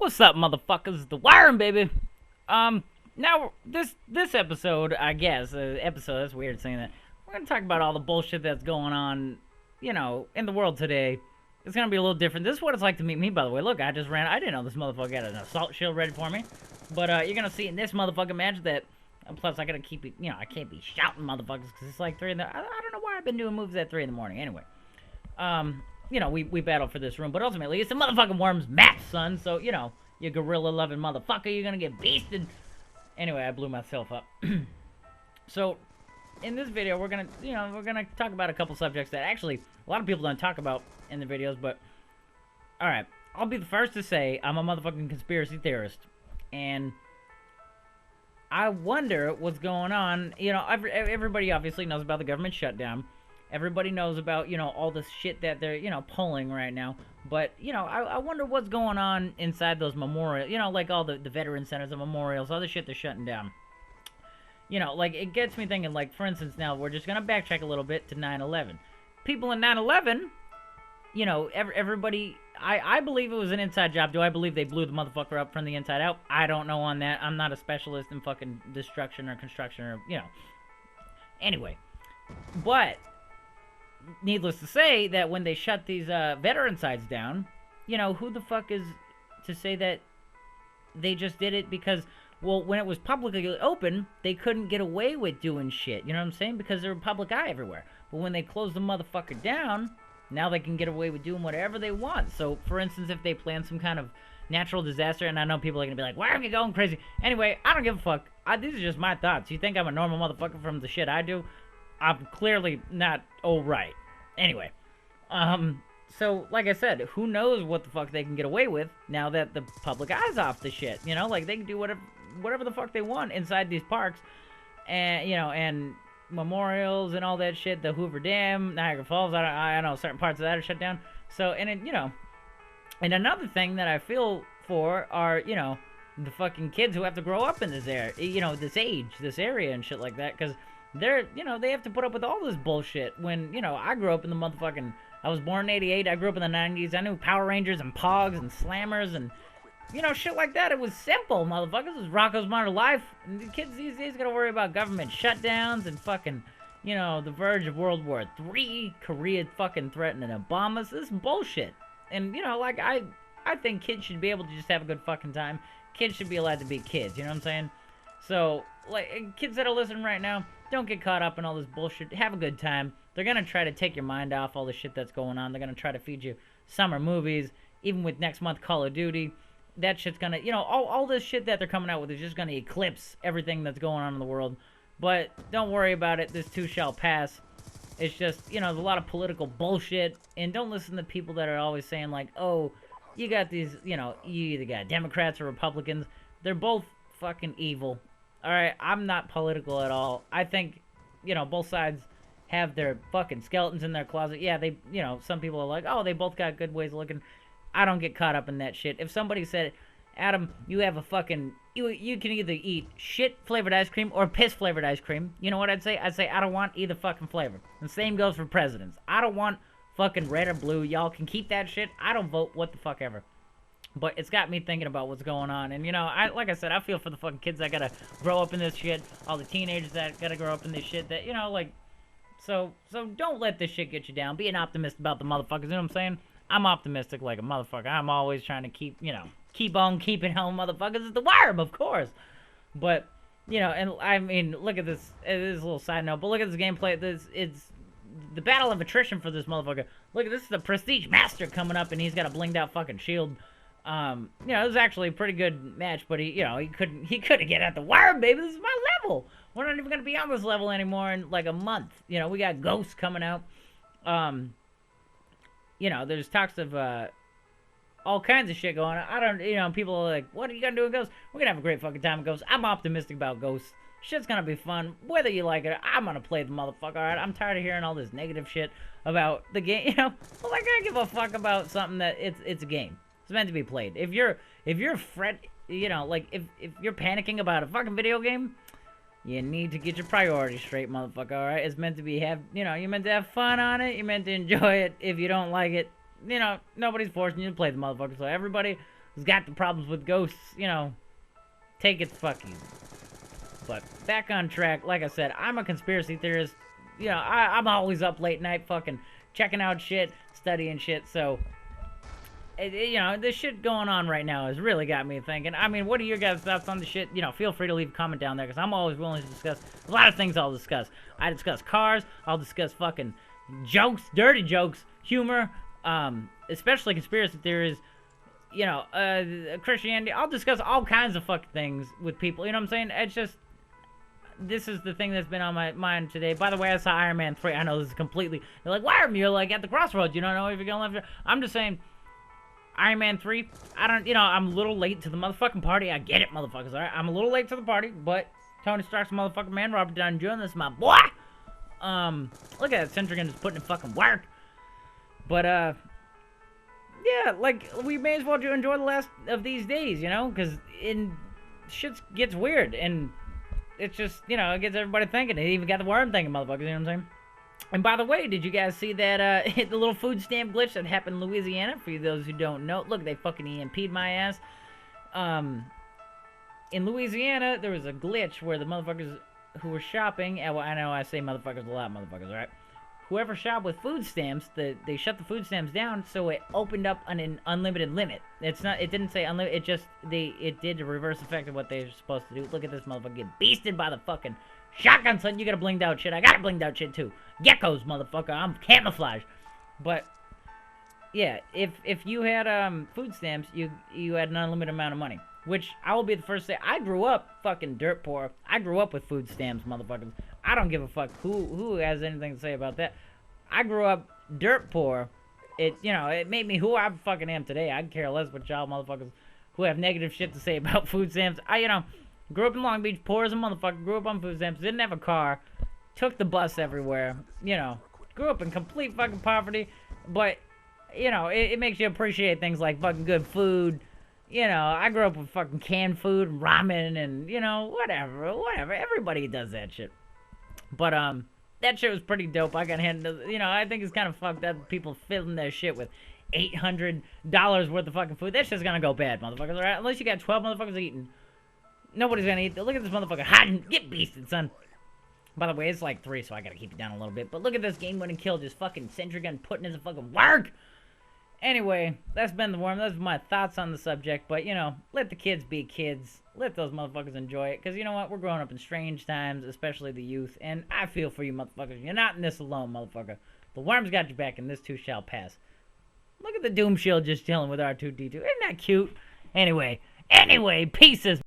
What's up, motherfuckers? The Wiring, baby. Now this episode, I guess, episode. That's weird saying that. We're gonna talk about all the bullshit that's going on, in the world today. It's gonna be a little different. This is what it's like to meet me, by the way. Look, I just ran. I didn't know this motherfucker had an assault shield ready for me. But you're gonna see in this motherfucking match that. Plus, I gotta keep it. I can't be shouting motherfuckers because it's like 3 in the. I don't know why I've been doing moves at 3 in the morning. Anyway. We battle for this room, but ultimately, it's the motherfucking Worms match, son. So, you gorilla-loving motherfucker, you're gonna get beasted. Anyway, I blew myself up. So, in this video, we're gonna talk about a couple subjects that actually a lot of people don't talk about in the videos, but, alright, I'll be the first to say I'm a motherfucking conspiracy theorist, and I wonder what's going on. Everybody obviously knows about the government shutdown. Everybody knows about, all the shit that they're, pulling right now. But, I wonder what's going on inside those memorials. Like all the veteran centers and memorials, all the shit they're shutting down. It gets me thinking, for instance, now, we're just going to backtrack a little bit to 9/11. People in 9/11, everybody, I believe it was an inside job. Do I believe they blew the motherfucker up from the inside out? I don't know on that. I'm not a specialist in fucking destruction or construction or, Anyway. But needless to say, that when they shut these veteran sites down, who the fuck is to say that they just did it because, well, when it was publicly open, they couldn't get away with doing shit, you know what I'm saying? Because there were public eye everywhere. But when they closed the motherfucker down, now they can get away with doing whatever they want. So, for instance, if they plan some kind of natural disaster, and I know people are going to be like, why are you going crazy? Anyway, I don't give a fuck. These are just my thoughts. You think I'm a normal motherfucker from the shit I do? I'm clearly not right. Anyway, so, like I said, who knows what the fuck they can get away with now that the public eye's off the shit, they can do whatever the fuck they want inside these parks, and, and memorials and all that shit, the Hoover Dam, Niagara Falls, I know certain parts of that are shut down, so, and and another thing that I feel for are, the fucking kids who have to grow up in this area, this area and shit like that, because they're, they have to put up with all this bullshit when, I grew up in the motherfucking, I was born in 88, I grew up in the 90s, I knew Power Rangers and Pogs and Slammers and, shit like that. It was simple, motherfuckers. It was Rocco's Modern Life. And the kids these days gotta worry about government shutdowns and fucking, the verge of World War III, Korea fucking threatening Obama. This is bullshit. And, I think kids should be able to just have a good fucking time. Kids should be allowed to be kids, you know what I'm saying? So, kids that are listening right now, don't get caught up in all this bullshit. Have a good time. They're going to try to take your mind off all the shit that's going on. They're going to try to feed you summer movies. Even with next month Call of Duty. That shit's going to, all this shit that they're coming out with is just going to eclipse everything that's going on in the world. But don't worry about it. This too shall pass. It's just, there's a lot of political bullshit. And don't listen to people that are always saying, like, oh, you got these, you either got Democrats or Republicans. They're both fucking evil. Alright, I'm not political at all. I think, both sides have their fucking skeletons in their closet. Yeah, they, some people are like, oh, they both got good ways of looking. I don't get caught up in that shit. If somebody said, Adam, you have a fucking, you can either eat shit-flavored ice cream or piss-flavored ice cream. You know what I'd say? I'd say, I don't want either fucking flavor. The same goes for presidents. I don't want fucking red or blue. Y'all can keep that shit. I don't vote what the fuck ever. But it's got me thinking about what's going on. And, like I said, I feel for the fucking kids that gotta grow up in this shit. All the teenagers that gotta grow up in this shit. That, So don't let this shit get you down. Be an optimist about the motherfuckers. You know what I'm saying? I'm optimistic like a motherfucker. I'm always trying to keep, keep on keeping home, motherfuckers. It's the Wire, of course. But, and I mean, look at this. It is a little side note. But look at this gameplay. It's the battle of attrition for this motherfucker. Look at this. Is the Prestige Master coming up. And he's got a blinged out fucking shield. It was actually a pretty good match, but he couldn't get at the Wire, baby. This is my level. We're not even gonna be on this level anymore in like a month. We got Ghosts coming out. There's talks of all kinds of shit going on. I don't, people are like, what are you gonna do with Ghosts? We're gonna have a great fucking time with Ghosts. I'm optimistic about Ghosts. Shit's gonna be fun. Whether you like it, I'm gonna play the motherfucker. Alright, I'm tired of hearing all this negative shit about the game. Well, I gotta give a fuck about something that it's a game. It's meant to be played. If you're if you're panicking about a fucking video game, you need to get your priorities straight, motherfucker, alright? It's meant to be you're meant to have fun on it, you're meant to enjoy it. If you don't like it, nobody's forcing you to play the motherfucker. So everybody, who's got the problems with ghosts, take it fuck easy. But back on track, like I said, I'm a conspiracy theorist. I'm always up late night fucking checking out shit, studying shit, so this shit going on right now has really got me thinking. I mean, what are your guys' thoughts on the shit? Feel free to leave a comment down there, because I'm always willing to discuss a lot of things. I'll discuss. I discuss cars. I'll discuss fucking jokes, dirty jokes, humor, especially conspiracy theories, Christianity. I'll discuss all kinds of fucking things with people. You know what I'm saying? It's just, this is the thing that's been on my mind today. By the way, I saw Iron Man 3. I know this is completely, they're like, why are you like at the crossroads? You don't know if you're going left. I'm just saying, Iron Man 3, I'm a little late to the motherfucking party. I get it, motherfuckers, alright? I'm a little late to the party, but Tony Stark's a motherfucking man. Robert Downey Jr., this is my boy. Look at that, Centrigan just putting in fucking work. But, yeah, like, we may as well enjoy the last of these days, because shit gets weird, and it's just, it gets everybody thinking. It even got the worm thinking, motherfuckers, you know what I'm saying? And by the way, did you guys see that, the little food stamp glitch that happened in Louisiana? For those who don't know, look, they fucking EMP'd my ass. In Louisiana, there was a glitch where the motherfuckers who were shopping, and well, I know I say motherfuckers a lot, motherfuckers, right? Whoever shopped with food stamps, they shut the food stamps down, so it opened up an unlimited limit. It didn't say unlimited, it did the reverse effect of what they were supposed to do. Look at this motherfucker get beasted by the fucking shotgun, son. You got a blinged out shit. I got a blinged out shit too. Geckos, motherfucker. I'm camouflage. But yeah, if you had food stamps, you had an unlimited amount of money. Which I will be the first to say, I grew up fucking dirt poor. I grew up with food stamps, motherfuckers. I don't give a fuck who has anything to say about that. I grew up dirt poor. It made me who I fucking am today. I care less what y'all motherfuckers who have negative shit to say about food stamps. I grew up in Long Beach, poor as a motherfucker. Grew up on food stamps. Didn't have a car. Took the bus everywhere. Grew up in complete fucking poverty. But, it makes you appreciate things like fucking good food. I grew up with fucking canned food, ramen, and, whatever. Everybody does that shit. But, that shit was pretty dope. I got handed, I think it's kind of fucked up people filling their shit with $800 worth of fucking food. That shit's gonna go bad, motherfuckers, alright? Unless you got 12 motherfuckers eating. Nobody's gonna eat. Look at this motherfucker hiding. Get beasted, son. By the way, it's like 3, so I gotta keep it down a little bit. But look at this game-winning kill, just fucking Sentry Gun putting his fucking work. Anyway, that's been the worm. That's my thoughts on the subject. But, let the kids be kids. Let those motherfuckers enjoy it. Because you know what? We're growing up in strange times, especially the youth. And I feel for you motherfuckers. You're not in this alone, motherfucker. The worm's got your back, and this too shall pass. Look at the Doom Shield just chilling with R2-D2. Isn't that cute? Anyway, pieces.